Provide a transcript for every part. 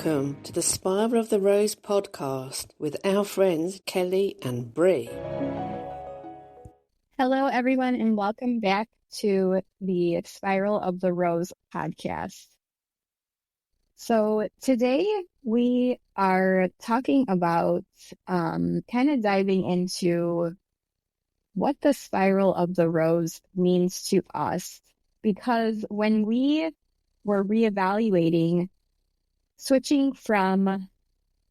Welcome to the Spiral of the Rose podcast with our friends Kelli and Bri. Hello, everyone, and welcome back to the Spiral of the Rose podcast. So today we are talking about kind of diving into what the Spiral of the Rose means to us, because when we were reevaluating switching from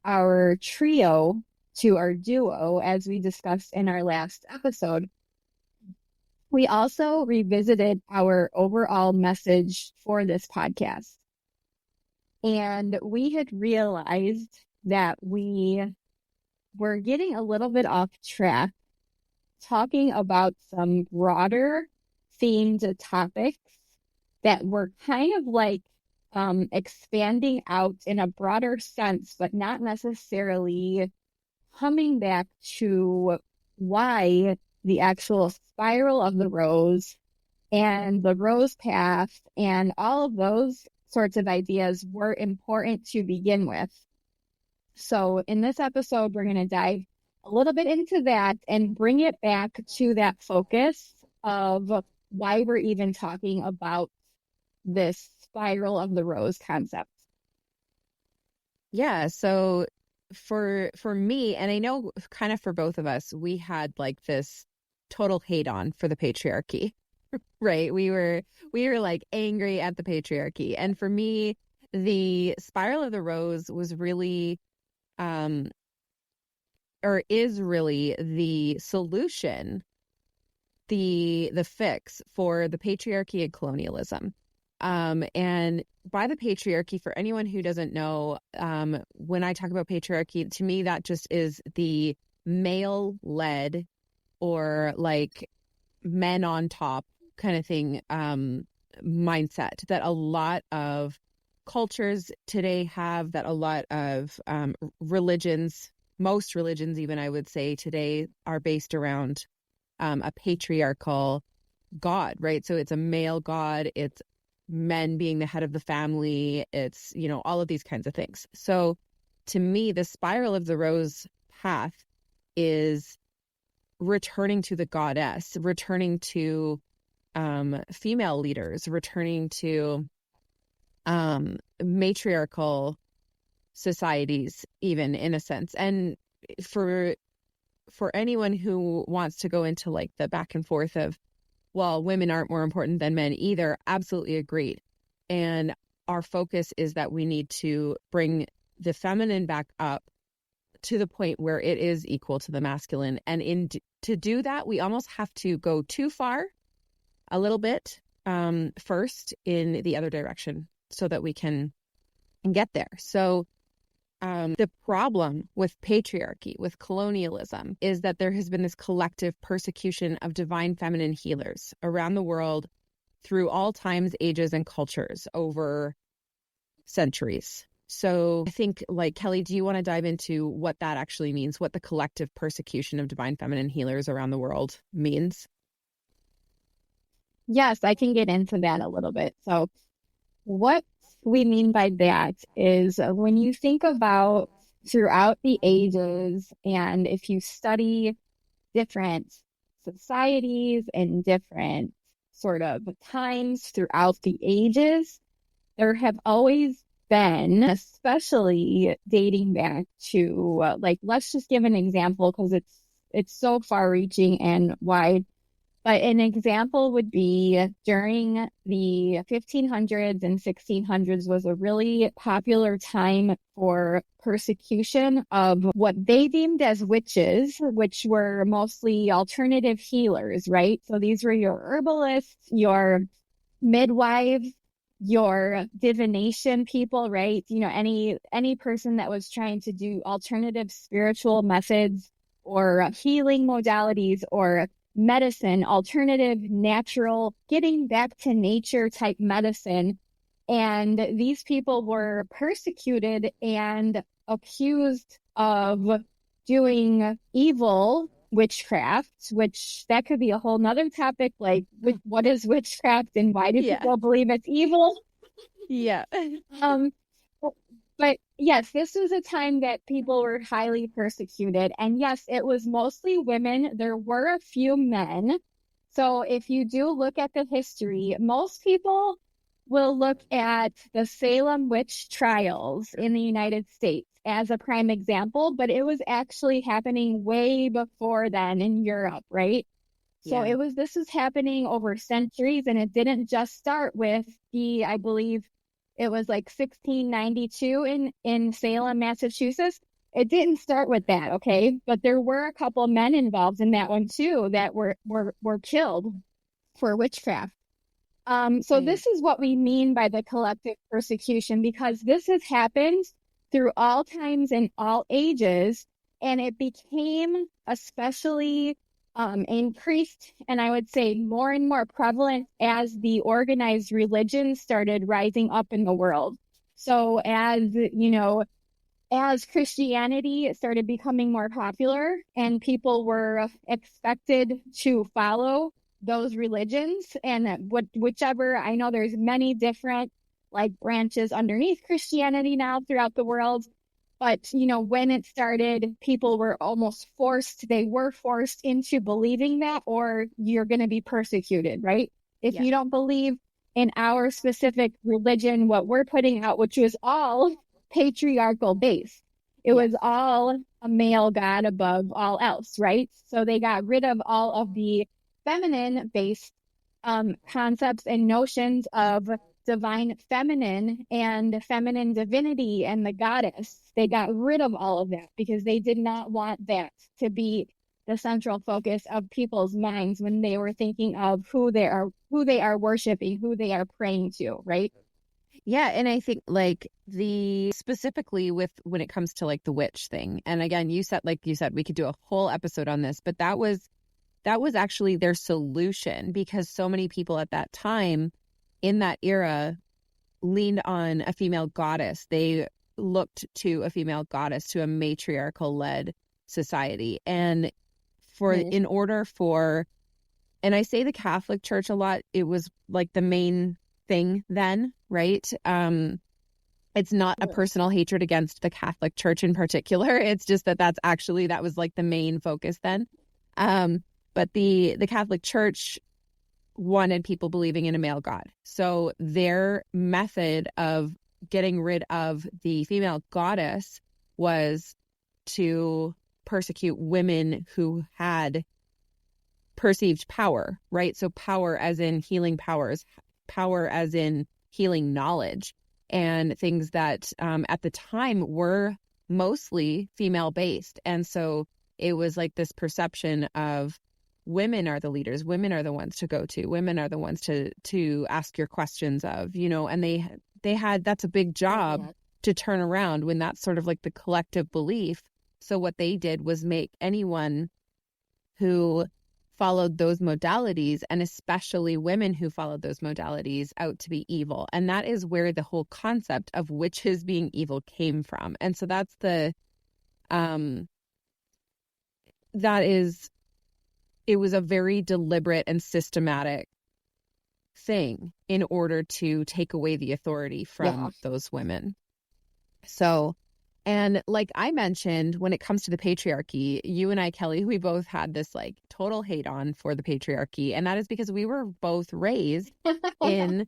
our trio to our duo, as we discussed in our last episode, we also revisited our overall message for this podcast. And we had realized that we were getting a little bit off track talking about some broader themed topics that were kind of like expanding out in a broader sense, but not necessarily coming back to why the actual spiral of the rose and the rose path and all of those sorts of ideas were important to begin with. So in this episode, we're going to dive a little bit into that and bring it back to that focus of why we're even talking about this spiral of the rose concept. Yeah, so for me, and I know kind of for both of us, we had like this total hate on for the patriarchy, right? We were like angry at the patriarchy. And for me, the spiral of the rose was really or is really the solution, the fix for the patriarchy and colonialism. And by the patriarchy, for anyone who doesn't know, when I talk about patriarchy, to me, that just is the male-led or like men on top kind of thing mindset that a lot of cultures today have, that a lot of religions, most religions even, I would say today, are based around a patriarchal God, right? So it's a male God, it's men being the head of the family, it's, you know, all of these kinds of things. So to me, the spiral of the rose path is returning to the goddess, returning to female leaders, returning to matriarchal societies, even in a sense. And for anyone who wants to go into like the back and forth of, well, women aren't more important than men either, absolutely agreed. And our focus is that we need to bring the feminine back up to the point where it is equal to the masculine. And to do that, we almost have to go too far a little bit first in the other direction so that we can get there. So the problem with patriarchy, with colonialism, is that there has been this collective persecution of divine feminine healers around the world through all times, ages, and cultures over centuries. So I think, like, Kelli, do you want to dive into what that actually means, what the collective persecution of divine feminine healers around the world means? Yes, I can get into that a little bit. So what we mean by that is when you think about throughout the ages, and if you study different societies and different sort of times throughout the ages, there have always been, especially dating back to like, let's just give an example because it's so far reaching and wide. But an example would be during the 1500s and 1600s was a really popular time for persecution of what they deemed as witches, which were mostly alternative healers, right? So these were your herbalists, your midwives, your divination people, right? You know, any person that was trying to do alternative spiritual methods or healing modalities or medicine, alternative, natural, getting back to nature type medicine. And these people were persecuted and accused of doing evil witchcraft, which that could be a whole nother topic, like what is witchcraft and why do people believe it's evil? Yeah. But yes, this was a time that people were highly persecuted. And yes, it was mostly women. There were a few men. So if you do look at the history, most people will look at the Salem witch trials in the United States as a prime example, but it was actually happening way before then in Europe, right? So Yeah. this was happening over centuries, and it didn't just start with I believe it was like 1692 in Salem, Massachusetts. It didn't start with that, okay? But there were a couple men involved in that one too that were killed for witchcraft. So Right. this is what we mean by the collective persecution, because this has happened through all times and all ages, and it became especially increased, and I would say more and more prevalent as the organized religion started rising up in the world. So as Christianity started becoming more popular and people were expected to follow those religions, and whichever, I know there's many different like branches underneath Christianity now throughout the world, but when it started, people were they were forced into believing that, or you're going to be persecuted, right? If Yeah. you don't believe in our specific religion, what we're putting out, which was all patriarchal based. It Yes. was all a male god above all else, right? So they got rid of all of the feminine based concepts and notions of divine feminine and feminine divinity and the goddess. They got rid of all of that because they did not want that to be the central focus of people's minds when they were thinking of who they are worshiping, who they are praying to, right? Yeah, and I think like specifically with when it comes to like the witch thing. And again, you said we could do a whole episode on this, but that was actually their solution, because so many people at that time in that era leaned on a female goddess. They looked to a female goddess, to a matriarchal led society. And in order for, and I say the Catholic Church a lot, it was like the main thing then, right? It's not a personal hatred against the Catholic Church in particular. It's just that was like the main focus then. But the Catholic Church wanted people believing in a male god. So their method of getting rid of the female goddess was to persecute women who had perceived power, right? So power as in healing powers, power as in healing knowledge, and things that at the time were mostly female based. And so it was like this perception of women are the leaders, women are the ones to go to, women are the ones to ask your questions of, and they had, that's a big job to turn around when that's sort of like the collective belief. So what they did was make anyone who followed those modalities, and especially women who followed those modalities, out to be evil. And that is where the whole concept of witches being evil came from. And so that's it was a very deliberate and systematic thing in order to take away the authority from those women. So, and like I mentioned, when it comes to the patriarchy, you and I, Kelly, we both had this like total hate on for the patriarchy. And that is because we were both raised in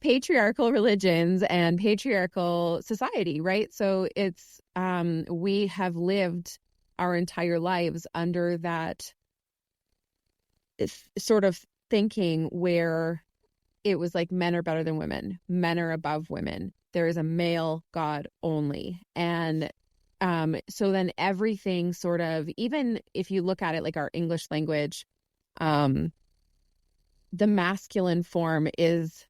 patriarchal religions and patriarchal society, right? So it's, we have lived our entire lives under that sort of thinking where it was like men are better than women, men are above women, there is a male god only. And so then everything sort of, even if you look at it like our English language, the masculine form is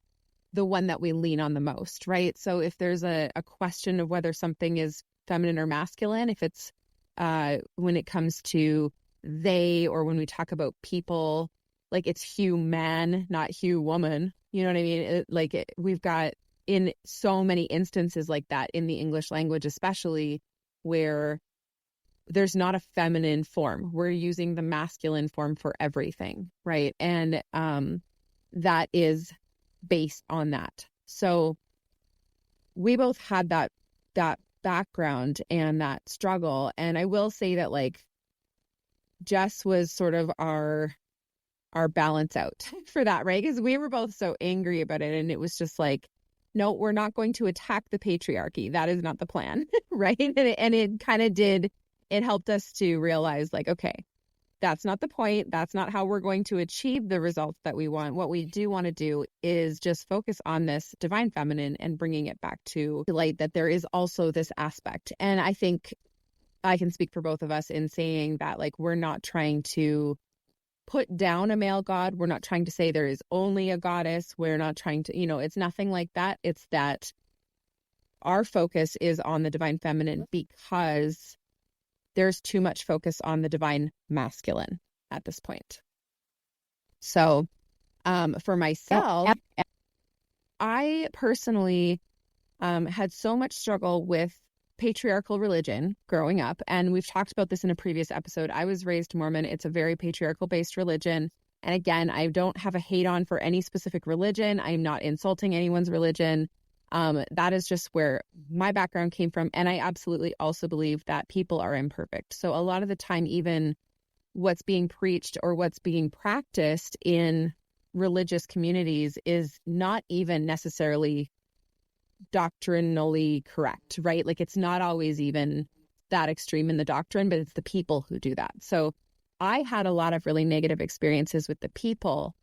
the one that we lean on the most, right? So if there's a question of whether something is feminine or masculine, if it's when it comes to they, or when we talk about people, like it's human, not woman. You know what I mean? We've got in so many instances like that in the English language, especially where there's not a feminine form. We're using the masculine form for everything, right? And that is based on that. So we both had that background and that struggle. And I will say that like Jess was sort of our balance out for that, right? Because we were both so angry about it. And it was just like, no, we're not going to attack the patriarchy. That is not the plan, right? And it kind of did, it helped us to realize like, okay, that's not the point. That's not how we're going to achieve the results that we want. What we do want to do is just focus on this divine feminine and bringing it back to light, that there is also this aspect. And I think I can speak for both of us in saying that like we're not trying to put down a male god. We're not trying to say there is only a goddess. We're not trying to, it's nothing like that. It's that our focus is on the divine feminine because there's too much focus on the divine masculine at this point. So for myself, I personally had so much struggle with patriarchal religion growing up. And we've talked about this in a previous episode. I was raised Mormon. It's a very patriarchal based religion. And again, I don't have a hate on for any specific religion. I'm not insulting anyone's religion. That is just where my background came from. And I absolutely also believe that people are imperfect. So a lot of the time, even what's being preached or what's being practiced in religious communities is not even necessarily doctrinally correct, right? Like it's not always even that extreme in the doctrine, but it's the people who do that. So I had a lot of really negative experiences with the people.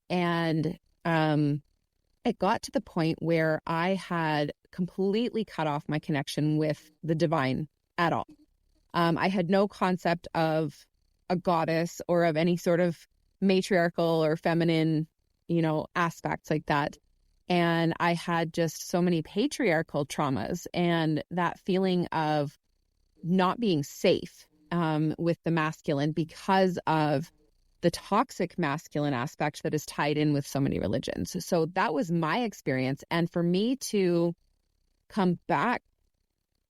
And it got to the point where I had completely cut off my connection with the divine at all. I had no concept of a goddess or of any sort of matriarchal or feminine, aspects like that. And I had just so many patriarchal traumas and that feeling of not being safe with the masculine because of the toxic masculine aspect that is tied in with so many religions. So that was my experience. And for me to come back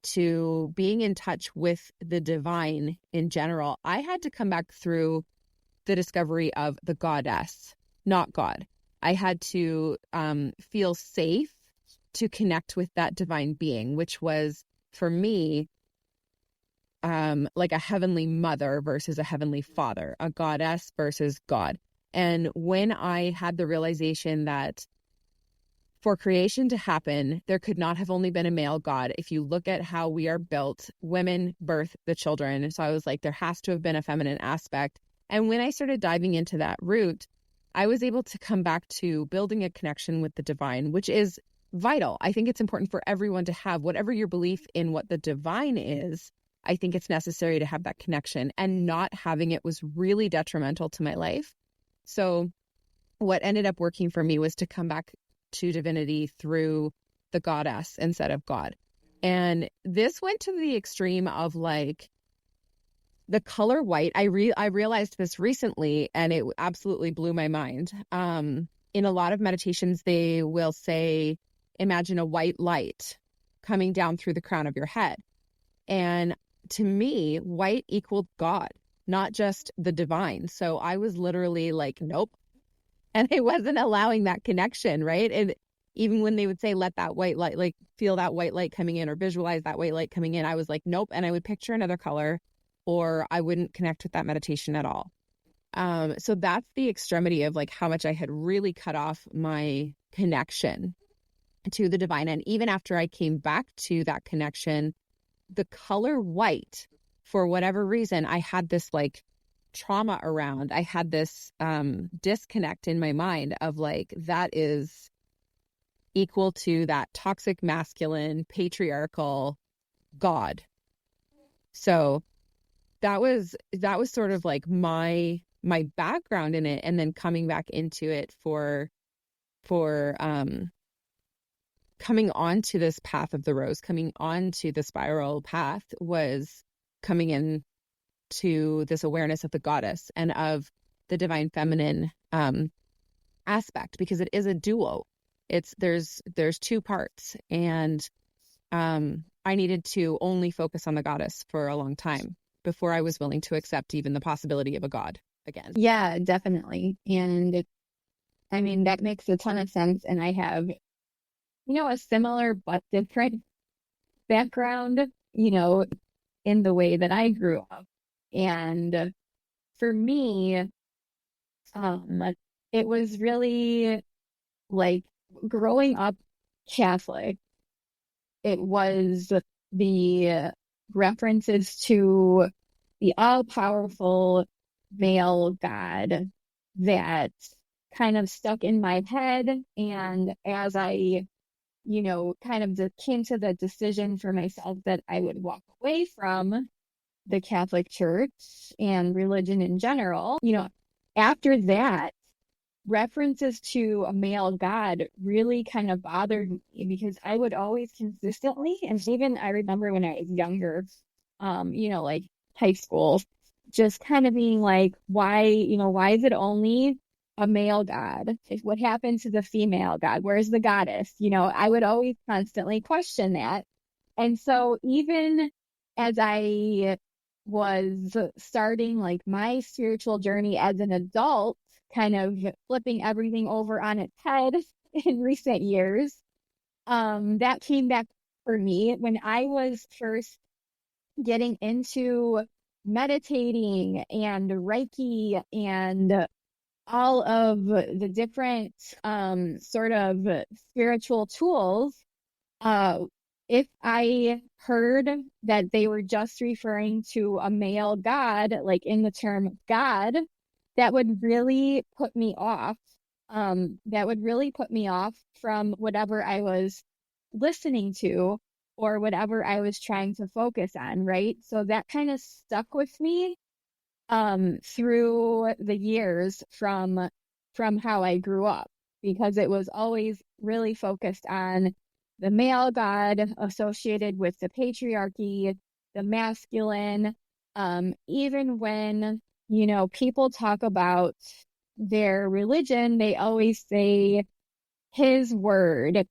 to being in touch with the divine in general, I had to come back through the discovery of the goddess, not God. I had to feel safe to connect with that divine being, which was for me like a heavenly mother versus a heavenly father, a goddess versus God. And when I had the realization that for creation to happen, there could not have only been a male God. If you look at how we are built, women birth the children. So I was like, there has to have been a feminine aspect. And when I started diving into that root, I was able to come back to building a connection with the divine, which is vital. I think it's important for everyone to have whatever your belief in what the divine is. I think it's necessary to have that connection, and not having it was really detrimental to my life. So what ended up working for me was to come back to divinity through the goddess instead of God. And this went to the extreme of like the color white. I realized this recently, and it absolutely blew my mind. In a lot of meditations, they will say, imagine a white light coming down through the crown of your head. And to me, white equaled God, not just the divine. So I was literally like, nope. And I wasn't allowing that connection, right? And even when they would say, let that white light, like feel that white light coming in or visualize that white light coming in, I was like, nope. And I would picture another color, or I wouldn't connect with that meditation at all. So that's the extremity of like how much I had really cut off my connection to the divine. And even after I came back to that connection, the color white, for whatever reason, I had this like trauma around. I had this disconnect in my mind of like, that is equal to that toxic masculine patriarchal God. So that was sort of like my background in it, and then coming back into it for coming onto this path of the rose, coming onto the spiral path, was coming in to this awareness of the goddess and of the divine feminine aspect, because it is a duo. There's two parts, and I needed to only focus on the goddess for a long time before I was willing to accept even the possibility of a god again. Yeah, definitely. And I mean, that makes a ton of sense. And I have, a similar but different background, in the way that I grew up. And for me, it was really like growing up Catholic. It was the references to the all-powerful male God that kind of stuck in my head. And as I, kind of came to the decision for myself that I would walk away from the Catholic Church and religion in general, after that, references to a male God really kind of bothered me because I would always consistently, and even I remember when I was younger, like high school, just kind of being like, why is it only a male God? What happened to the female God? Where's the goddess? I would always constantly question that. And so even as I was starting like my spiritual journey as an adult, kind of flipping everything over on its head in recent years, that came back for me when I was first getting into meditating and Reiki and all of the different sort of spiritual tools. If I heard that they were just referring to a male God, like in the term God, that would really put me off. That would really put me off from whatever I was listening to or whatever I was trying to focus on, right? So that kind of stuck with me through the years from how I grew up, because it was always really focused on the male God associated with the patriarchy, the masculine. Even when, people talk about their religion, they always say his word,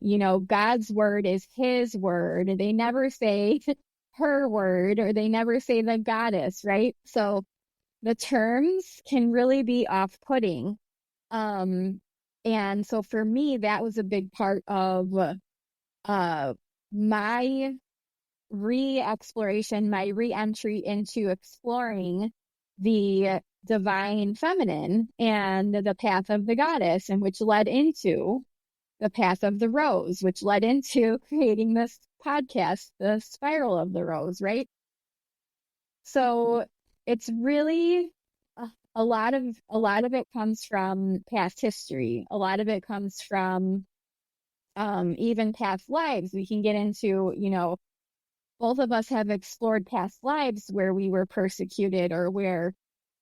God's word is his word. They never say her word, or they never say the goddess, right? So the terms can really be off-putting. And so for me, that was a big part of my re-exploration, my re-entry into exploring the divine feminine and the path of the goddess, and which led into the path of the rose, which led into creating this podcast, the Spiral of the Rose, right? So it's really a lot of it comes from past history. A lot of it comes from even past lives. We can get into, both of us have explored past lives where we were persecuted, or where,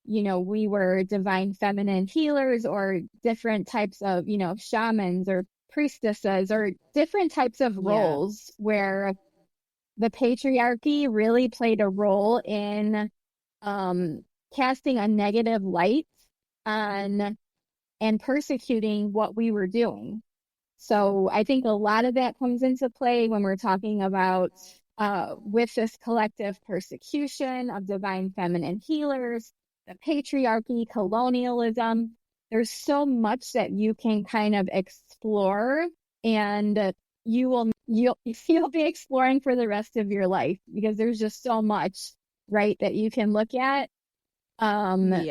we were divine feminine healers, or different types of, shamans or priestesses, or different types of roles where the patriarchy really played a role in casting a negative light on and persecuting what we were doing. So I think a lot of that comes into play when we're talking about with this collective persecution of divine feminine healers, the patriarchy, colonialism. There's so much that you can kind of explore, and you'll be exploring for the rest of your life, because there's just so much, right, that you can look at,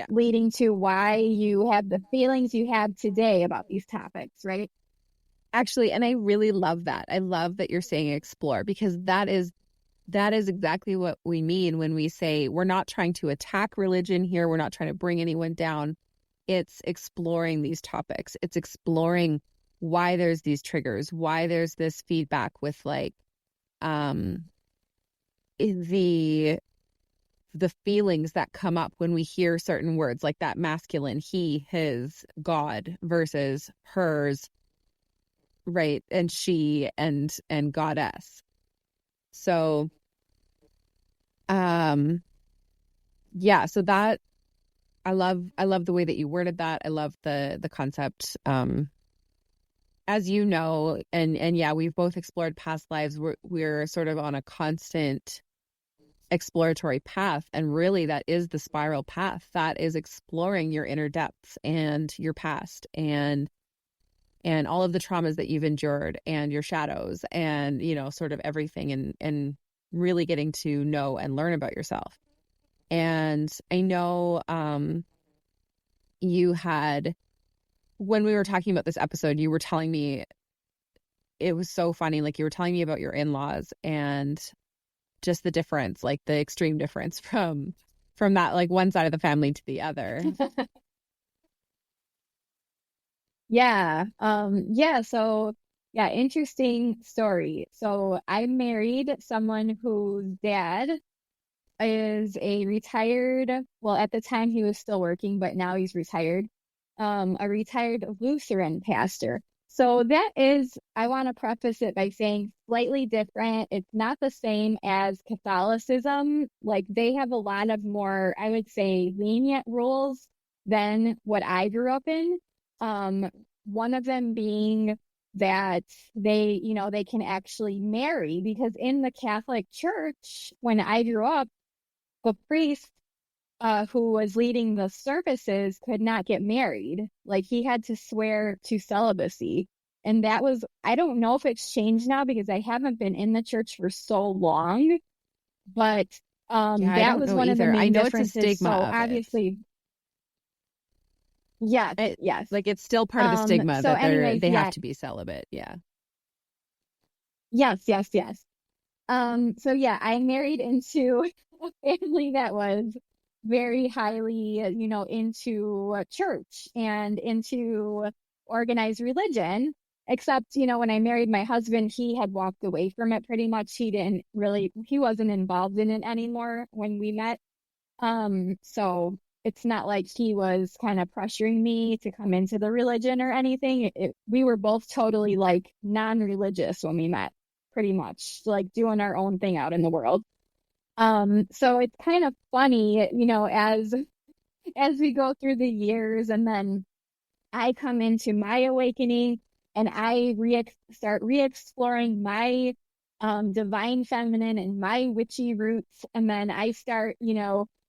leading to why you have the feelings you have today about these topics, right? Actually, and I really love that. I love that you're saying explore, because that is exactly what we mean when we say we're not trying to attack religion here. We're not trying to bring anyone down. It's exploring these topics. It's exploring why there's these triggers, why there's this feedback with like the feelings that come up when we hear certain words, like that masculine, he, his, God versus hers, right, and she and goddess. So so that I love the way that you worded that. I love the concept. As you know, and yeah, we've both explored past lives. We're sort of on a constant exploratory path, and really that is the spiral path. That is exploring your inner depths and your past, and and all of the traumas that you've endured and your shadows and, sort of everything, and really getting to know and learn about yourself. And I know you had, when we were talking about this episode, you were telling me, it was so funny. Like, you were telling me about your in-laws and just the difference, like the extreme difference from that, like one side of the family to the other. Yeah. So yeah, interesting story. So I married someone whose dad is a retired, well, at the time he was still working, but now he's retired, a retired Lutheran pastor. So that is, I want to preface it by saying slightly different. It's not the same as Catholicism. Like, they have a lot of more, I would say, lenient rules than what I grew up in. One of them being that they can actually marry, because in the Catholic Church, when I grew up, the priest who was leading the services could not get married. Like, he had to swear to celibacy. And that was, I don't know if it's changed now because I haven't been in the church for so long, but I that don't was know one of the either. main I know differences. it's a stigma So of it. obviously, yes, yes. Like, it's still part of the stigma So that anyways, they yeah, have to be celibate. Yeah. yes. So yeah, I married into a family that was very highly, into church and into organized religion. Except, when I married my husband, he had walked away from it pretty much. He wasn't involved in it anymore when we met. So it's not like he was kind of pressuring me to come into the religion or anything. We were both totally like non-religious when we met, pretty much like doing our own thing out in the world. So it's kind of funny, as we go through the years, and then I come into my awakening and I start re-exploring my divine feminine and my witchy roots. And then I start,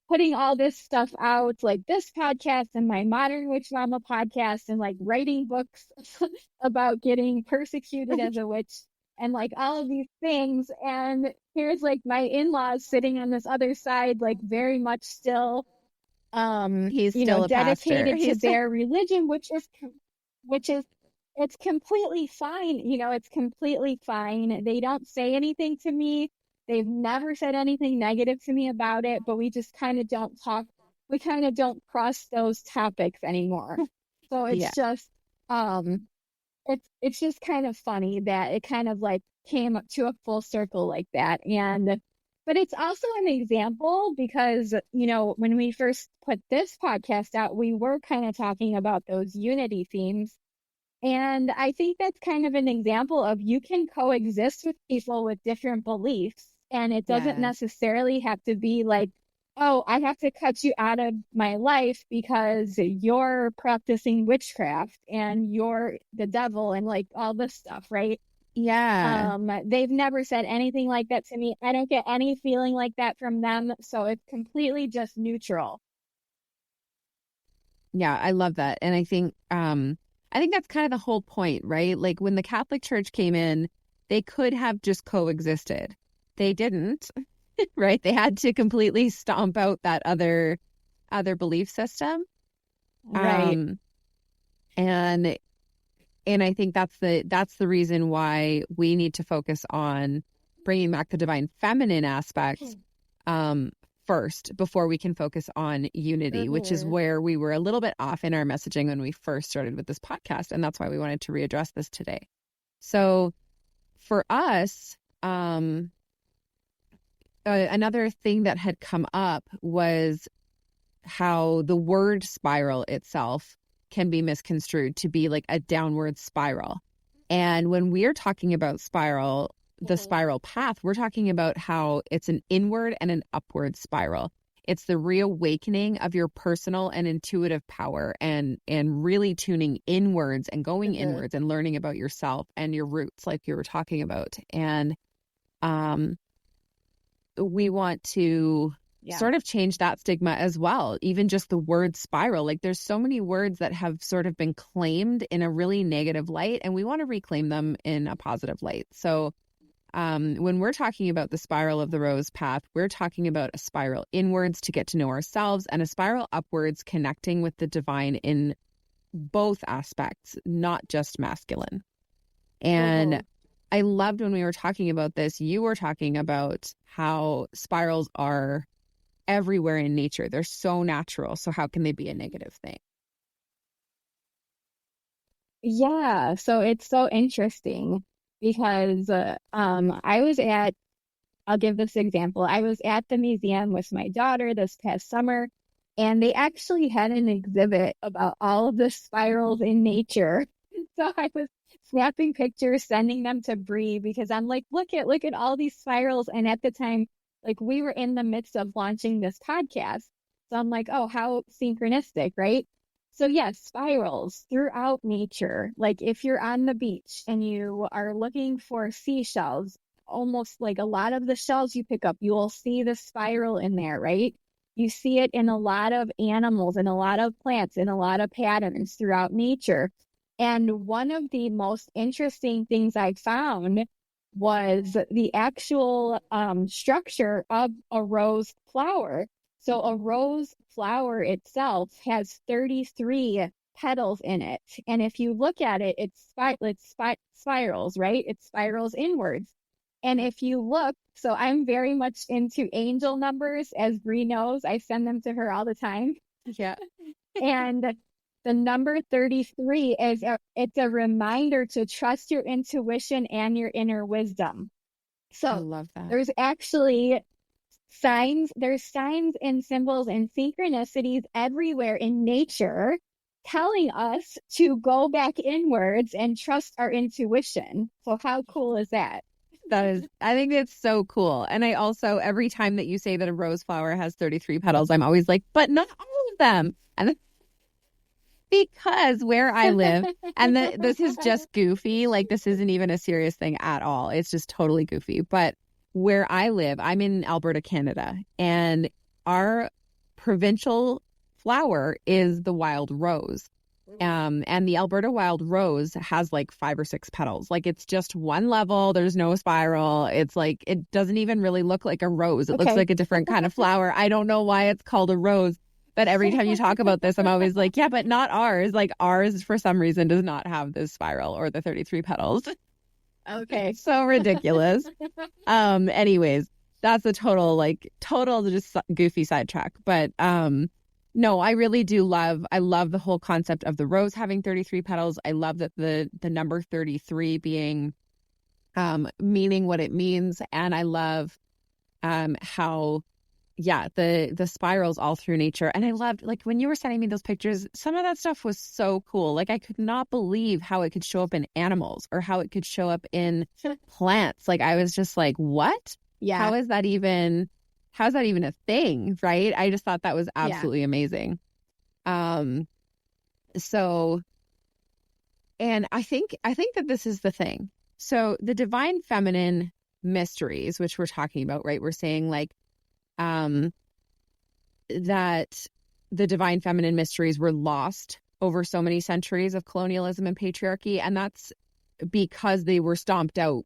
putting all this stuff out, like this podcast and my Modern Witch Mama podcast, and like writing books about getting persecuted as a witch and like all of these things. And here's like my in-laws sitting on this other side, like very much still He's still a pastor. dedicated to their religion, which is it's completely fine. It's completely fine. They don't say anything to me. They've never said anything negative to me about it, but we just kind of don't talk. We kind of don't cross those topics anymore. So Yeah. it's just it's just kind of funny that it kind of like came up to a full circle like that. But it's also an example because, when we first put this podcast out, we were kind of talking about those unity themes. And I think that's kind of an example of you can coexist with people with different beliefs. And it doesn't Yes. necessarily have to be like, oh, I have to cut you out of my life because you're practicing witchcraft and you're the devil and like all this stuff, right? Yeah. They've never said anything like that to me. I don't get any feeling like that from them. So it's completely just neutral. Yeah, I love that. And I think that's kind of the whole point, right? Like, when the Catholic Church came in, they could have just coexisted. They didn't, right? They had to completely stomp out that other belief system. Right. And I think that's the reason why we need to focus on bringing back the divine feminine aspect first before we can focus on unity, which is where we were a little bit off in our messaging when we first started with this podcast. And that's why we wanted to readdress this today. So for us, another thing that had come up was how the word spiral itself can be misconstrued to be like a downward spiral. And when we're talking about spiral, the spiral path, we're talking about how it's an inward and an upward spiral. It's the reawakening of your personal and intuitive power and really tuning inwards and going inwards and learning about yourself and your roots, like you were talking about. And we want to Yeah. sort of change that stigma as well. Even just the word spiral, like there's so many words that have sort of been claimed in a really negative light, and we want to reclaim them in a positive light. So when we're talking about the spiral of the rose path, we're talking about a spiral inwards to get to know ourselves and a spiral upwards connecting with the divine in both aspects, not just masculine. And I loved when we were talking about this, you were talking about how spirals are everywhere in nature. They're so natural. So how can they be a negative thing? Yeah, so it's so interesting because I'll give this example. I was at the museum with my daughter this past summer, and they actually had an exhibit about all of the spirals in nature. So I was snapping pictures, sending them to Bree because I'm like, look at all these spirals. And at the time, like we were in the midst of launching this podcast. So I'm like, oh, how synchronistic, right? So yes, spirals throughout nature. Like if you're on the beach and you are looking for seashells, almost like a lot of the shells you pick up, you will see the spiral in there, right? You see it in a lot of animals and a lot of plants and a lot of patterns throughout nature. And one of the most interesting things I found was the actual structure of a rose flower. So a rose flower itself has 33 petals in it. And if you look at it, it's spirals, right? It spirals inwards. And if you look, so I'm very much into angel numbers, as Bree knows. I send them to her all the time. Yeah. And the number 33 it's a reminder to trust your intuition and your inner wisdom. I So love that. there's actually there's signs and symbols and synchronicities everywhere in nature telling us to go back inwards and trust our intuition. So how cool is that? I think it's so cool. And I also, every time that you say that a rose flower has 33 petals, I'm always like, but not all of them. And because where I live, and this is just goofy, like this isn't even a serious thing at all. It's just totally goofy. But where I live, I'm in Alberta, Canada, and our provincial flower is the wild rose. And the Alberta wild rose has like 5 or 6 petals. Like it's just one level. There's no spiral. It's like, it doesn't even really look like a rose. It looks like a different kind of flower. I don't know why it's called a rose, but every time you talk about this, I'm always like, yeah, but not ours. Like ours, for some reason, does not have this spiral or the 33 petals. Okay. So ridiculous. Anyways, that's a total just goofy sidetrack. But no, I really do I love the whole concept of the rose having 33 petals. I love that the number 33 being meaning what it means. And I love how the spirals all through nature. And I loved, like, when you were sending me those pictures, some of that stuff was so cool. Like, I could not believe how it could show up in animals or how it could show up in plants. Like, I was just like, what? Yeah. How's that even a thing? Right. I just thought that was absolutely amazing. So, and I think that this is the thing. So the divine feminine mysteries, which we're talking about, right? We're saying like, that the divine feminine mysteries were lost over so many centuries of colonialism and patriarchy. And that's because they were stomped out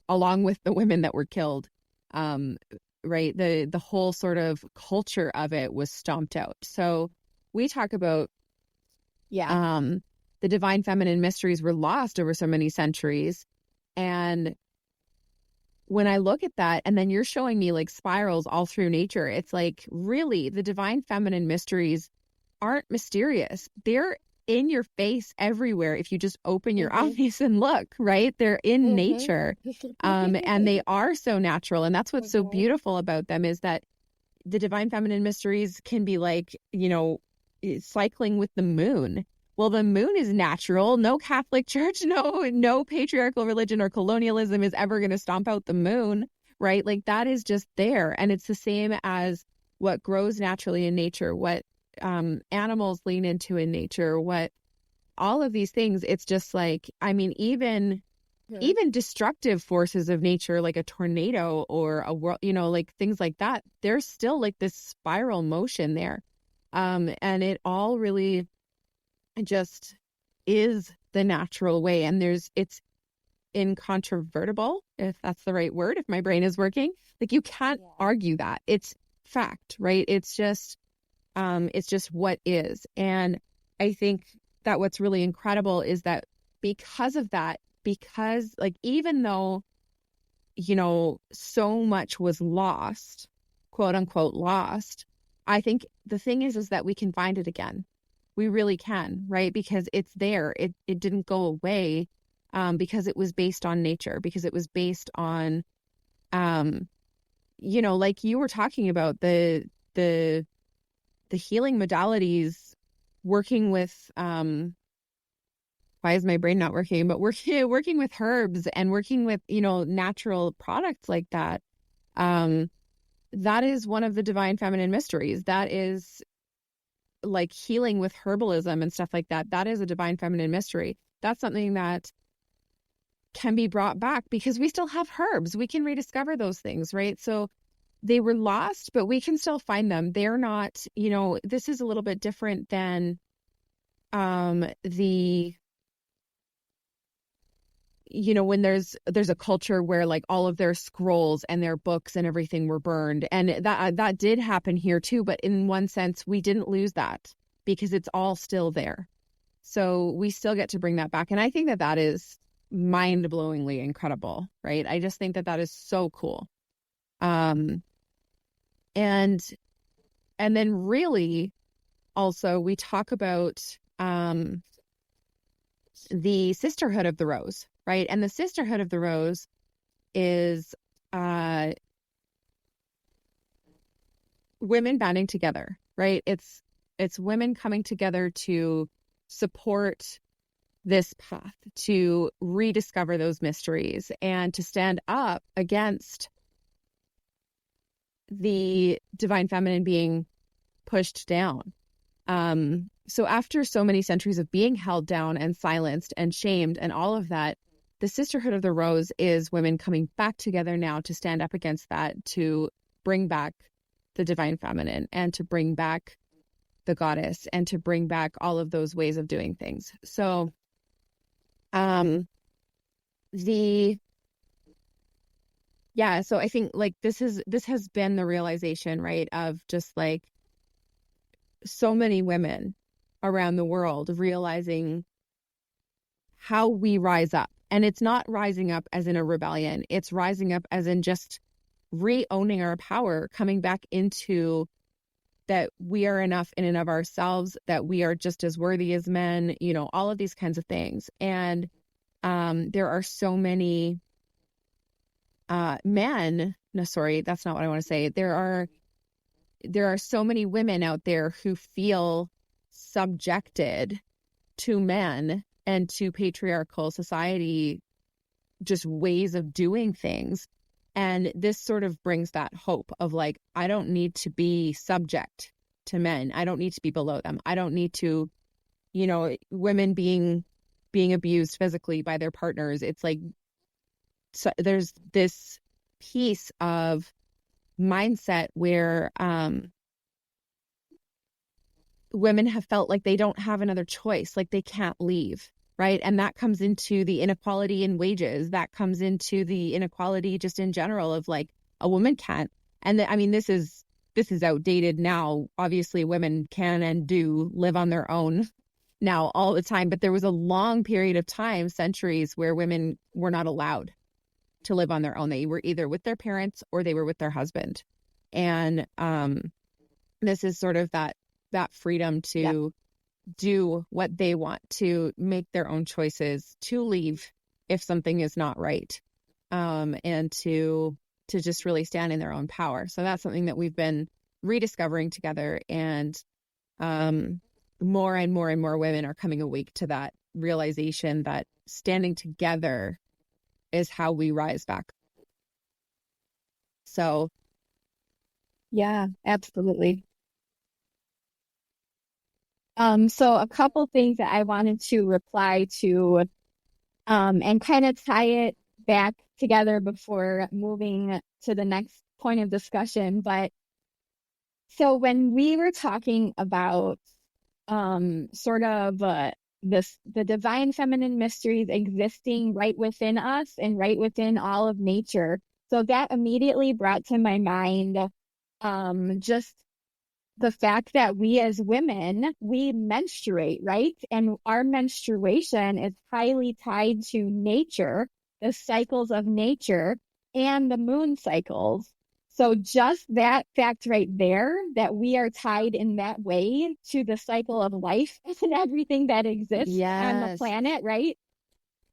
along with the women that were killed. Right. The whole sort of culture of it was stomped out. So we talk about, the divine feminine mysteries were lost over so many centuries. And when I look at that, and then you're showing me like spirals all through nature, it's like, really, the divine feminine mysteries aren't mysterious. They're in your face everywhere if you just open your eyes and look, right? They're in nature. And they are so natural. And that's what's so beautiful about them, is that the divine feminine mysteries can be like, cycling with the moon. Well, the moon is natural. No Catholic Church, no patriarchal religion or colonialism is ever going to stomp out the moon, right? Like, that is just there. And it's the same as what grows naturally in nature, what animals lean into in nature, what all of these things. It's just like, I mean, even even destructive forces of nature, like a tornado or a world, like things like that, there's still like this spiral motion there. And it all really just is the natural way. And it's incontrovertible, if that's the right word, if my brain is working. Like you can't argue that. It's fact, right? It's just what is. And I think that what's really incredible is that because of that, because like even though, so much was lost, quote unquote lost, I think the thing is that we can find it again. We really can, right? Because it's there. It didn't go away, because it was based on nature, because it was based on, like you were talking about the healing modalities, working with, why is my brain not working? But working with herbs and working with, natural products like that. That is one of the divine feminine mysteries. That is like healing with herbalism and stuff like that. That is a divine feminine mystery. That's something that can be brought back because we still have herbs. We can rediscover those things, right? So they were lost, but we can still find them. They're not, this is a little bit different than when there's a culture where like all of their scrolls and their books and everything were burned. And that did happen here too. But in one sense, we didn't lose that because it's all still there. So we still get to bring that back. And I think that is mind-blowingly incredible, right? I just think that is so cool. And then really also we talk about the Sisterhood of the Rose, right? And the Sisterhood of the Rose is women banding together, right? It's women coming together to support this path, to rediscover those mysteries, and to stand up against the divine feminine being pushed down. So after so many centuries of being held down and silenced and shamed and all of that, the Sisterhood of the Rose is women coming back together now to stand up against that, to bring back the divine feminine and to bring back the goddess and to bring back all of those ways of doing things. So, so I think like this has been the realization, right, of just like so many women around the world realizing how we rise up. And it's not rising up as in a rebellion. It's rising up as in just re-owning our power, coming back into that we are enough in and of ourselves, that we are just as worthy as men, all of these kinds of things. And there are so many men, no, sorry, that's not what I want to say. There are so many women out there who feel subjected to men and to patriarchal society, just ways of doing things. And this sort of brings that hope of like, I don't need to be subject to men. I don't need to be below them. I don't need to, women being abused physically by their partners. It's like, so there's this piece of mindset where women have felt like they don't have another choice, like they can't leave, right? And that comes into the inequality in wages. That comes into the inequality just in general of like a woman can't. And this is outdated now. Obviously, women can and do live on their own now all the time. But there was a long period of time, centuries, where women were not allowed to live on their own. They were either with their parents or they were with their husband. And this is sort of that freedom to do what they want, to make their own choices, to leave if something is not right, and to just really stand in their own power. So that's something that we've been rediscovering together, and more and more and more women are coming awake to that realization that standing together is how we rise back. So yeah, absolutely. So a couple things that I wanted to reply to and kind of tie it back together before moving to the next point of discussion. But so when we were talking about sort of the divine feminine mysteries existing right within us and right within all of nature, so that immediately brought to my mind just the fact that we as women, we menstruate, right? And our menstruation is highly tied to nature, the cycles of nature, and the moon cycles. So just that fact right there, that we are tied in that way to the cycle of life and everything that exists on the Yes. planet, right?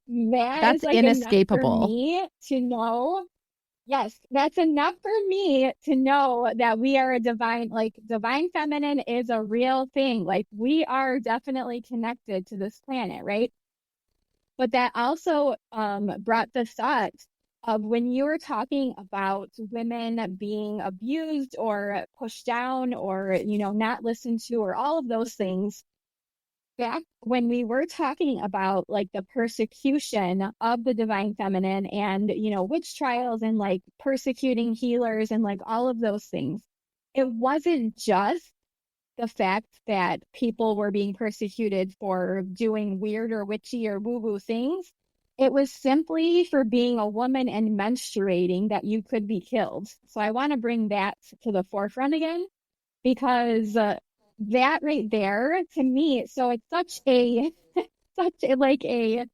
That That's is like enough for inescapable. me to know. Yes, that's enough for me to know that we are a divine feminine is a real thing. Like we are definitely connected to this planet, right? But that also brought the thought of when you were talking about women being abused or pushed down or, not listened to or all of those things. Back when we were talking about like the persecution of the divine feminine and, witch trials and like persecuting healers and like all of those things, it wasn't just the fact that people were being persecuted for doing weird or witchy or woo-woo things. It was simply for being a woman and menstruating that you could be killed. So I want to bring that to the forefront again because that right there to me, so it's such a like a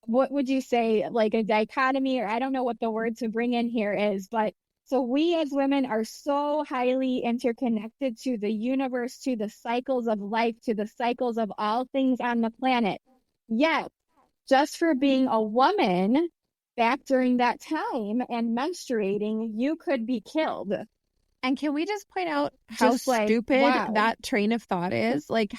what would you say, like a dichotomy, or I don't know what the word to bring in here is, but so we as women are so highly interconnected to the universe, to the cycles of life, to the cycles of all things on the planet. Yet, just for being a woman back during that time and menstruating, you could be killed. And can we just point out how Just like, stupid wow. that train of thought is? Like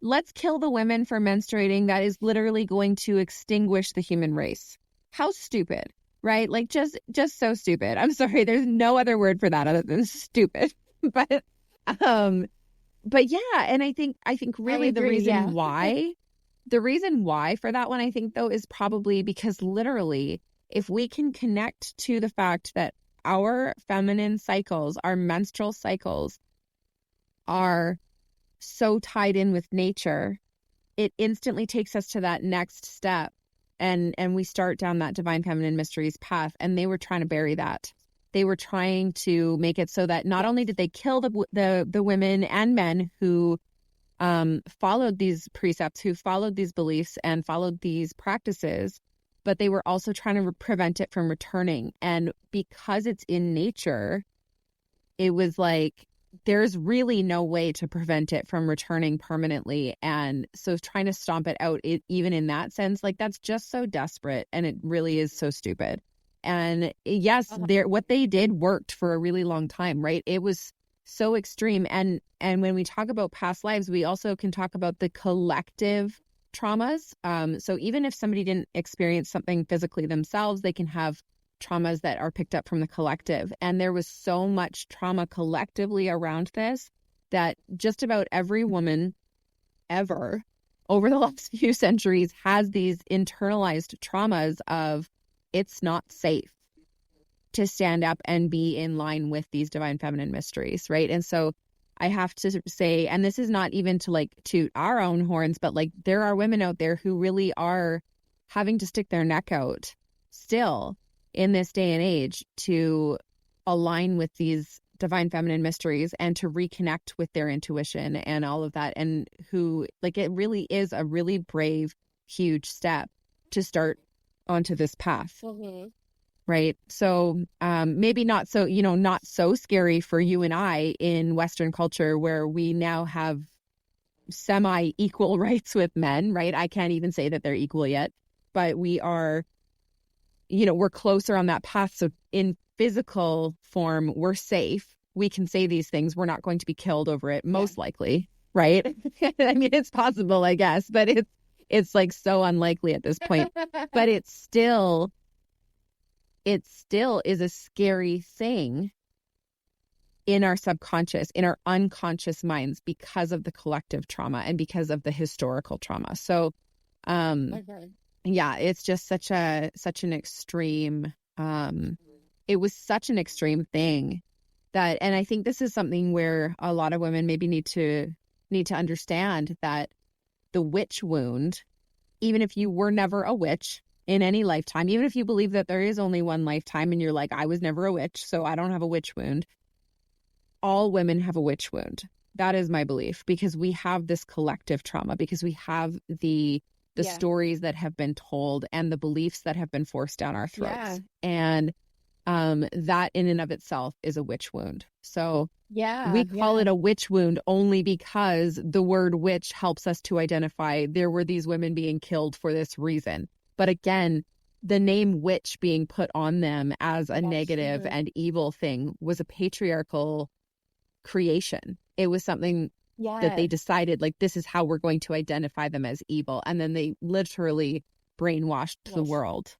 let's kill the women for menstruating. That is literally going to extinguish the human race. How stupid, right? Like just so stupid. I'm sorry. There's no other word for that other than stupid. But yeah. And I think really the reason why for that one, I think though, is probably because literally if we can connect to the fact that our feminine cycles, our menstrual cycles are so tied in with nature, it instantly takes us to that next step. And we start down that divine feminine mysteries path. And they were trying to bury that. They were trying to make it so that not only did they kill the women and men who followed these precepts, who followed these beliefs and followed these practices, but they were also trying to prevent it from returning. And because it's in nature, it was like, there's really no way to prevent it from returning permanently. And so trying to stomp it out, even in that sense, like that's just so desperate. And it really is so stupid. And yes, what they did worked for a really long time, right? It was so extreme. And when we talk about past lives, we also can talk about the collective traumas. So even if somebody didn't experience something physically themselves, they can have traumas that are picked up from the collective. And there was so much trauma collectively around this that just about every woman ever over the last few centuries has these internalized traumas of it's not safe to stand up and be in line with these divine feminine mysteries, right? And so I have to say, and this is not even to like toot our own horns, but like there are women out there who really are having to stick their neck out still in this day and age to align with these divine feminine mysteries and to reconnect with their intuition and all of that. And who, like, it really is a really brave, huge step to start onto this path. Mm-hmm. Right. So maybe not so, not so scary for you and I in Western culture where we now have semi-equal rights with men, right? I can't even say that they're equal yet, but we are, we're closer on that path. So in physical form, we're safe. We can say these things. We're not going to be killed over it, most likely, right? I mean, it's possible, I guess, but it's like so unlikely at this point. But it still is a scary thing in our subconscious, in our unconscious minds because of the collective trauma and because of the historical trauma. So Okay. Yeah, it's just such an extreme, it was such an extreme thing that, and I think this is something where a lot of women maybe need to understand that the witch wound, even if you were never a witch in any lifetime, even if you believe that there is only one lifetime and you're like, I was never a witch, so I don't have a witch wound, all women have a witch wound. That is my belief, because we have this collective trauma, because we have the stories that have been told and the beliefs that have been forced down our throats. Yeah. And that in and of itself is a witch wound. So we call it a witch wound only because the word witch helps us to identify there were these women being killed for this reason. But again, the name witch being put on them as a negative and evil thing was a patriarchal creation. It was something that they decided, like, this is how we're going to identify them as evil. And then they literally brainwashed the world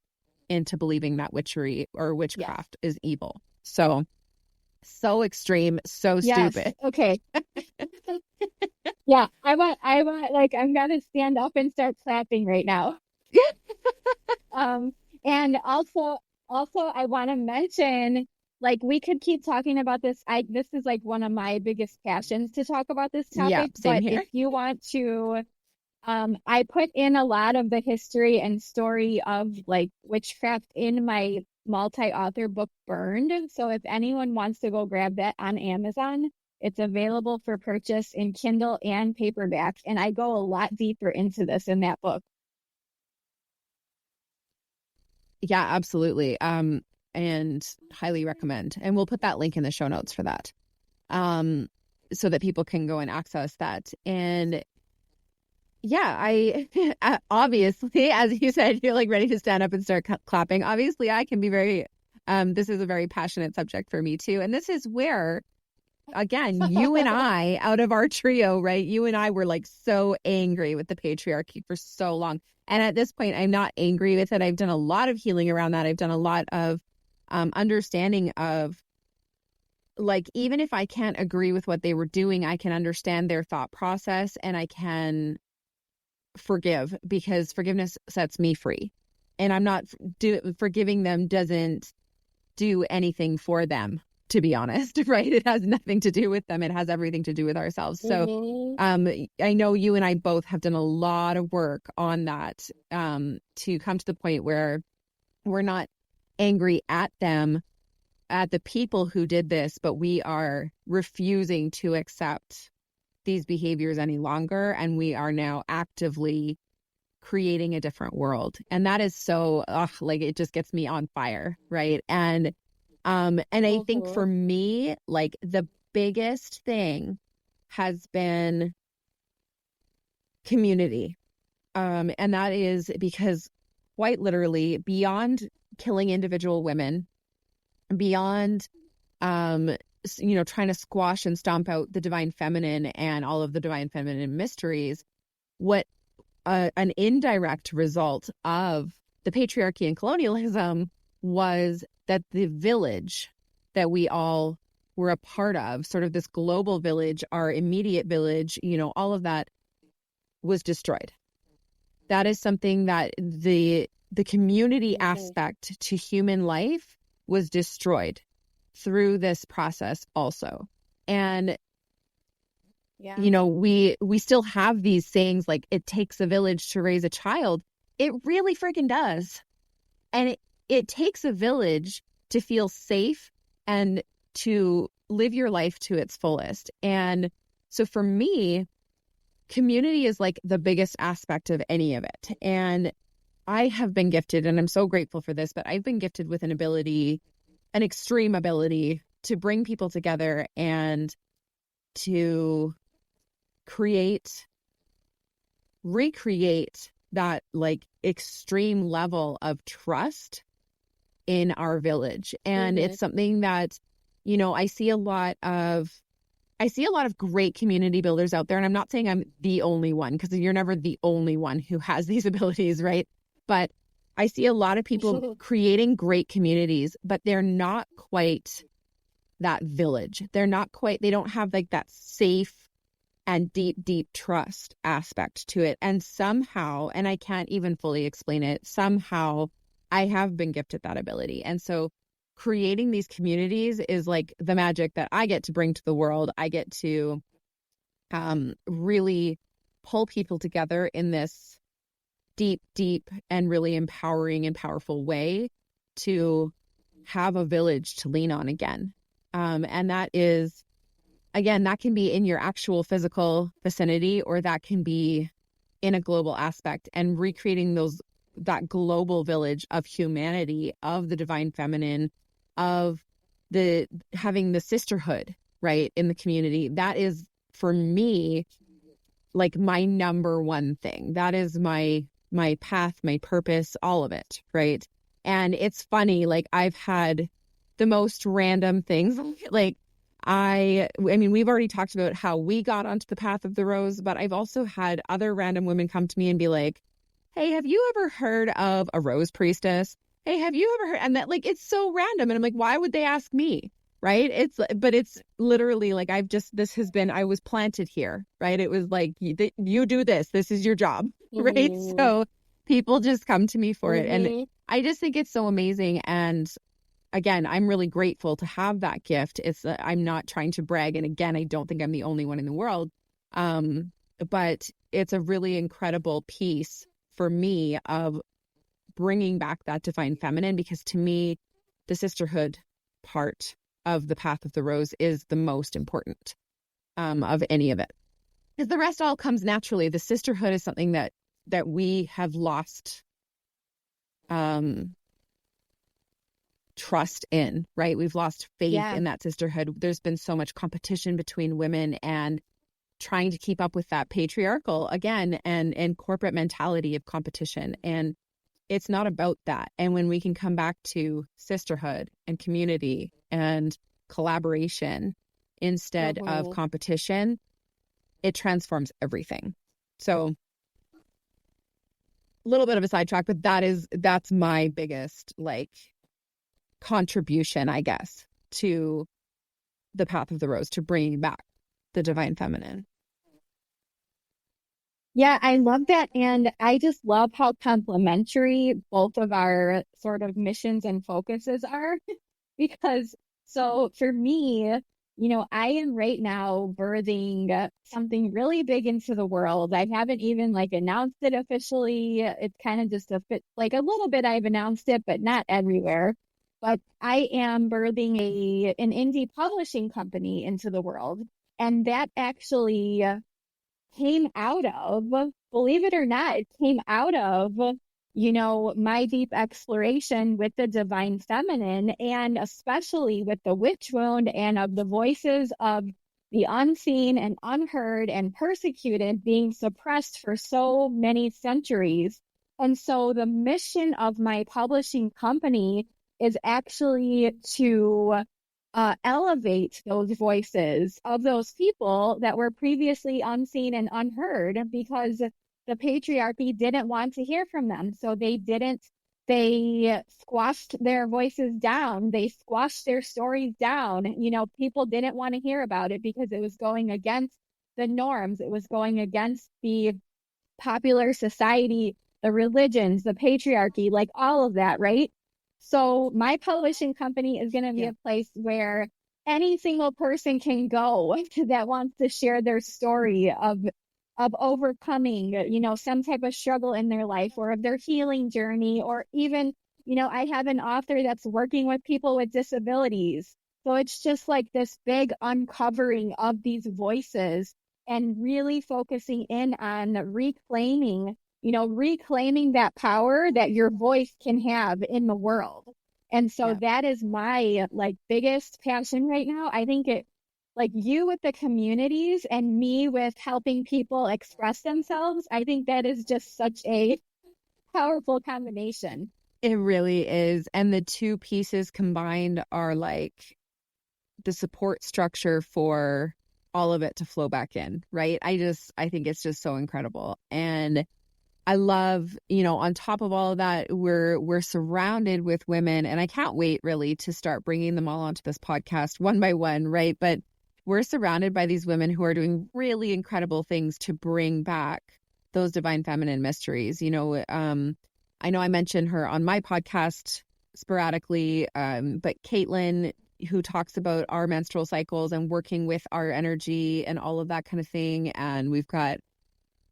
into believing that witchery or witchcraft is evil. So extreme, so stupid. Okay. Yeah, I want like, I'm gonna stand up and start clapping right now. And also I want to mention, like, we could keep talking about this. This is like one of my biggest passions to talk about this topic. Yeah, same but here. If you want to, I put in a lot of the history and story of like witchcraft in my multi-author book Burned. So if anyone wants to go grab that on Amazon, it's available for purchase in Kindle and paperback. And I go a lot deeper into this in that book. Yeah, absolutely. And highly recommend. And we'll put that link in the show notes for that. So that people can go and access that. And yeah, I obviously, as you said, you're like ready to stand up and start clapping. Obviously, I can be very, this is a very passionate subject for me too. And this is where, again, you and I, out of our trio, right? You and I were like so angry with the patriarchy for so long. And at this point, I'm not angry with it. I've done a lot of healing around that. I've done a lot of understanding of, like, even if I can't agree with what they were doing, I can understand their thought process and I can forgive, because forgiveness sets me free. And I'm not forgiving them doesn't do anything for them, to be honest, right? It has nothing to do with them. It has everything to do with ourselves. So I know you and I both have done a lot of work on that to come to the point where we're not angry at them, at the people who did this, but we are refusing to accept these behaviors any longer. And we are now actively creating a different world. And that is so, like, it just gets me on fire. Right. And I think for me, like, the biggest thing has been community. And that is because, quite literally, beyond killing individual women, beyond, trying to squash and stomp out the divine feminine and all of the divine feminine mysteries, what an indirect result of the patriarchy and colonialism was that the village that we all were a part of, sort of this global village, our immediate village, all of that was destroyed. That is something that the community aspect to human life was destroyed through this process also. And we still have these sayings like, it takes a village to raise a child. It really freaking does. And it takes a village to feel safe and to live your life to its fullest. And so for me, community is like the biggest aspect of any of it. And I have been gifted, and I'm so grateful for this, but I've been gifted with an extreme ability to bring people together and to recreate that, like, extreme level of trust in our village. And it's something that, I see a lot of great community builders out there. And I'm not saying I'm the only one, because you're never the only one who has these abilities, right? But I see a lot of people creating great communities, but they're not quite that village. They don't have like that safe and deep, deep trust aspect to it. And somehow, and I can't even fully explain it, somehow I have been gifted that ability. And so creating these communities is like the magic that I get to bring to the world. I get to really pull people together in this deep, deep and really empowering and powerful way to have a village to lean on again. And that is, again, that can be in your actual physical vicinity, or that can be in a global aspect, and recreating that global village of humanity, of the divine feminine, of having the sisterhood, right, in the community. That is, for me, like my number one thing. That is my path, my purpose, all of it, right? And it's funny, like I've had the most random things, like I mean, we've already talked about how we got onto the path of the rose, but I've also had other random women come to me and be like, hey, have you ever heard of a rose priestess? Hey, have you ever heard? And that, like, it's so random. And I'm like, why would they ask me? Right. But it's literally like, I was planted here. Right. It was like, you do this. This is your job. Right. Mm-hmm. So people just come to me for it. Mm-hmm. And I just think it's so amazing. And again, I'm really grateful to have that gift. I'm not trying to brag. And again, I don't think I'm the only one in the world. But it's a really incredible piece for me of bringing back that divine feminine, because to me, the sisterhood part of the path of the rose is the most important of any of it. Because the rest all comes naturally. The sisterhood is something that we have lost trust in, right? We've lost faith in that sisterhood. There's been so much competition between women and trying to keep up with that patriarchal, again, and corporate mentality of competition. And it's not about that. And when we can come back to sisterhood and community and collaboration instead of competition, it transforms everything. So a little bit of a sidetrack, but that's my biggest like contribution, I guess, to the path of the rose, to bringing back the divine feminine. Yeah, I love that. And I just love how complementary both of our sort of missions and focuses are. Because, so for me, I am right now birthing something really big into the world. I haven't even like announced it officially. It's kind of just like a little bit I've announced it, but not everywhere. But I am birthing an indie publishing company into the world. And that actually came out of, believe it or not, it came out of, my deep exploration with the divine feminine, and especially with the witch wound and of the voices of the unseen and unheard and persecuted being suppressed for so many centuries. And so the mission of my publishing company is actually to elevate those voices of those people that were previously unseen and unheard, because the patriarchy didn't want to hear from them. So they squashed their voices down. They squashed their stories down. People didn't want to hear about it because it was going against the norms. It was going against the popular society, the religions, the patriarchy, like all of that, right? So my publishing company is going to be a place where any single person can go that wants to share their story of overcoming, some type of struggle in their life, or of their healing journey, or even, I have an author that's working with people with disabilities. So it's just like this big uncovering of these voices and really focusing in on reclaiming that power that your voice can have in the world. And so that is my like biggest passion right now. I think it, like you with the communities and me with helping people express themselves, I think that is just such a powerful combination. It really is. And the two pieces combined are like the support structure for all of it to flow back in, right? I think it's just so incredible. And I love, on top of all of that, we're surrounded with women, and I can't wait really to start bringing them all onto this podcast one by one, right? But we're surrounded by these women who are doing really incredible things to bring back those divine feminine mysteries. I know I mention her on my podcast sporadically, but Caitlin, who talks about our menstrual cycles and working with our energy and all of that kind of thing. And we've got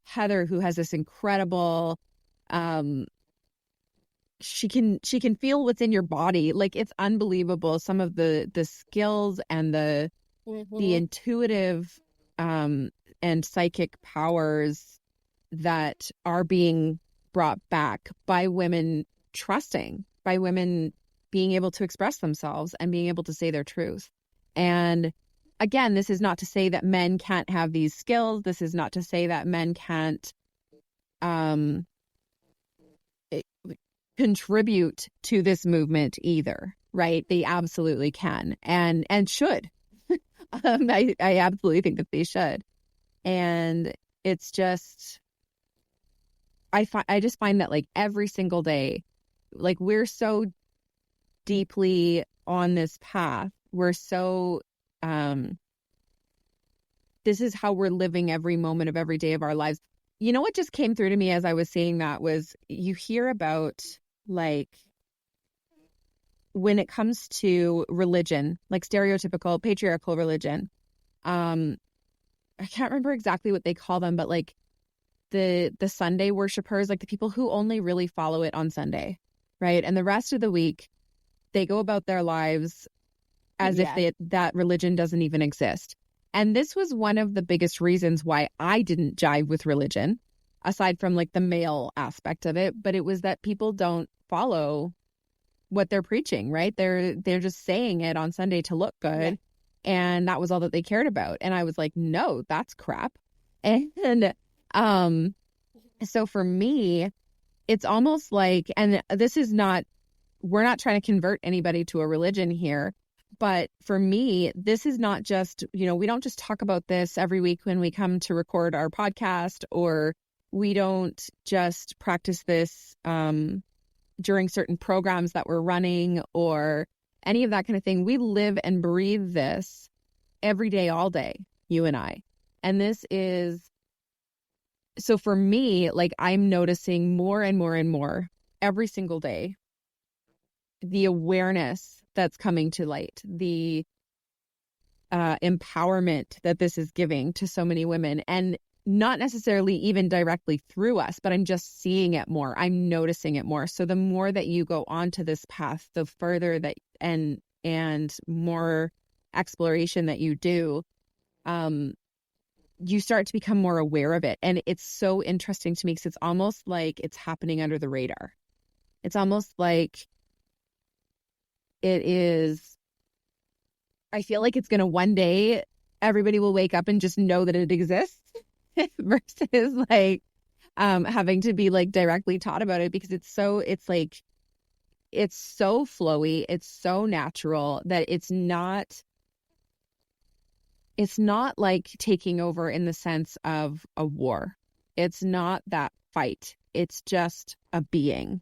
Heather, who has this incredible, she can feel what's in your body. Like, it's unbelievable. Some of the skills and the intuitive and psychic powers that are being brought back by women trusting, by women being able to express themselves and being able to say their truth. And again, this is not to say that men can't have these skills. This is not to say that men can't contribute to this movement either, right? They absolutely can and should. I absolutely think that they should. And it's just, I just find that like every single day, like we're so deeply on this path. We're so, this is how we're living every moment of every day of our lives. You know what just came through to me as I was saying that was, you hear about like when it comes to religion, like stereotypical patriarchal religion, I can't remember exactly what they call them, but like the Sunday worshipers, like the people who only really follow it on Sunday, right? And the rest of the week, they go about their lives as if that religion doesn't even exist. And this was one of the biggest reasons why I didn't jive with religion, aside from like the male aspect of it. But it was that people don't follow what they're preaching, right? They're just saying it on Sunday to look good. Yeah. And that was all that they cared about. And I was like, no, that's crap. And so for me, it's almost like, and this is not, we're not trying to convert anybody to a religion here. But for me, this is not just, we don't just talk about this every week when we come to record our podcast, or we don't just practice this during certain programs that we're running or any of that kind of thing. We live and breathe this every day, all day, you and I. And this is, so for me, like I'm noticing more and more and more every single day, the awareness that's coming to light, the empowerment that this is giving to so many women, and not necessarily even directly through us, but I'm just seeing it more. I'm noticing it more. So the more that you go onto this path, the further that and more exploration that you do, you start to become more aware of it. And it's so interesting to me because it's almost like it's happening under the radar. It's almost like it is, I feel like it's going to one day, everybody will wake up and just know that it exists versus like having to be like directly taught about it, because it's so flowy. It's so natural that it's not like taking over in the sense of a war. It's not that fight. It's just a being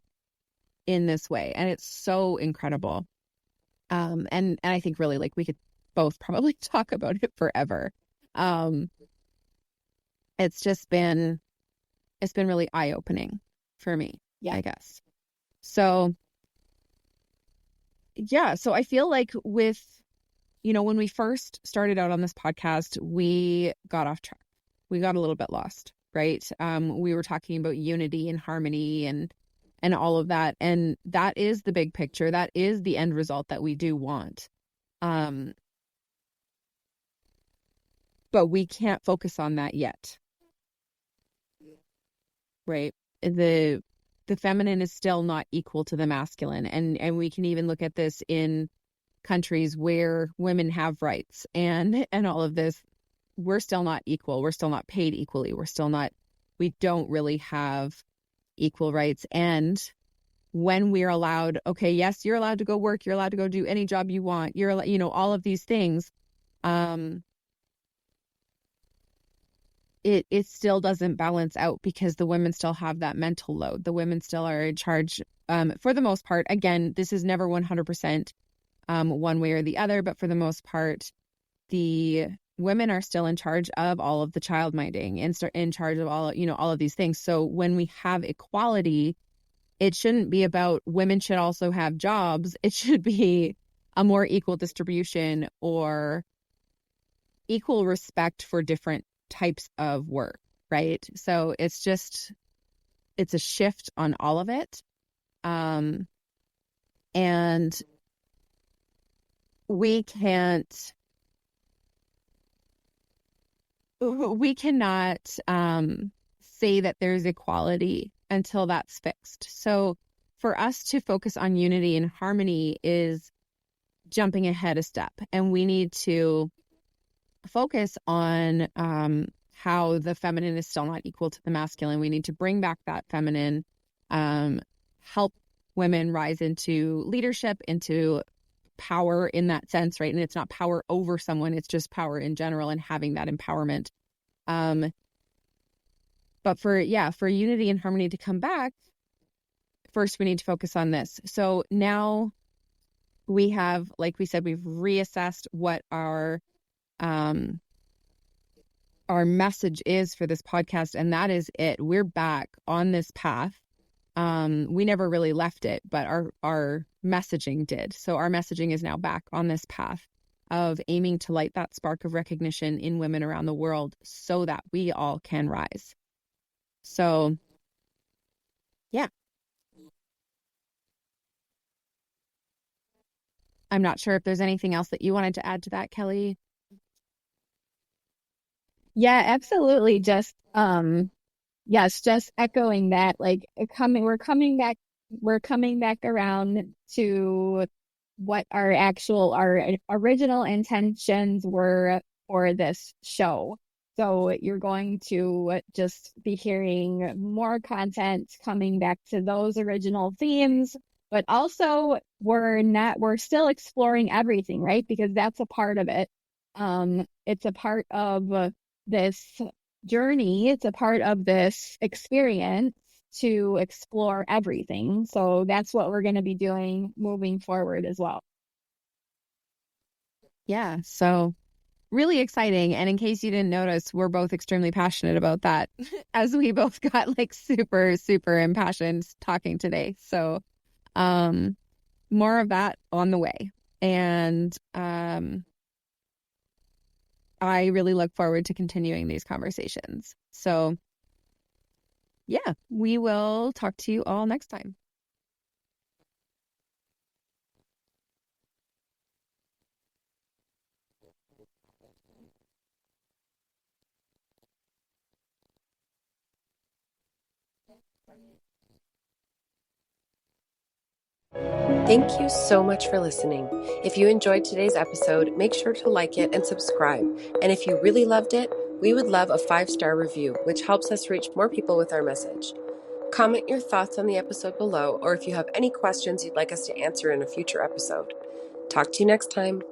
in this way. And it's so incredible. And I think really like we could both probably talk about it forever. It's been really eye-opening for me, I guess. So yeah, so I feel like with, when we first started out on this podcast, we got off track. We got a little bit lost, right? We were talking about unity and harmony and all of that. And that is the big picture. That is the end result that we do want. But we can't focus on that yet. Right? The feminine is still not equal to the masculine. And we can even look at this in countries where women have rights and all of this. We're still not equal. We're still not paid equally. We don't really have equal rights. And when we're allowed, okay, yes, you're allowed to go work, you're allowed to go do any job you want, you're, all of these things, it still doesn't balance out because the women still have that mental load. The women still are in charge, for the most part. Again, this is never 100% one way or the other, but for the most part, the women are still in charge of all of the child minding and in charge of all, all of these things. So when we have equality, it shouldn't be about women should also have jobs. It should be a more equal distribution or equal respect for different types of work, right? So it's a shift on all of it. And we cannot say that there's equality until that's fixed. So for us to focus on unity and harmony is jumping ahead a step, and we need to focus on how the feminine is still not equal to the masculine. We need to bring back that feminine, help women rise into leadership, into power in that sense, right? And it's not power over someone, it's just power in general and having that empowerment. But for unity and harmony to come back, first we need to focus on this. So now we have, like we said, we've reassessed what our message is for this podcast, and that is it. We're back on this path. We never really left it, but our messaging did. So our messaging is now back on this path of aiming to light that spark of recognition in women around the world so that we all can rise. So, yeah. I'm not sure if there's anything else that you wanted to add to that, Kelly. Yeah, absolutely. Just yes, just echoing that, like we're coming back around to what our original intentions were for this show. So you're going to just be hearing more content coming back to those original themes, but also we're still exploring everything, right? Because that's a part of it. It's a part of this journey. It's a part of this experience to explore everything. So that's what we're going to be doing moving forward as well. Yeah. So really exciting. And in case you didn't notice, we're both extremely passionate about that as we both got like super, super impassioned talking today. So more of that on the way. And I really look forward to continuing these conversations. So yeah, we will talk to you all next time. Thank you so much for listening. If you enjoyed today's episode, make sure to like it and subscribe. And if you really loved it, we would love a 5-star review, which helps us reach more people with our message. Comment your thoughts on the episode below, or if you have any questions you'd like us to answer in a future episode. Talk to you next time.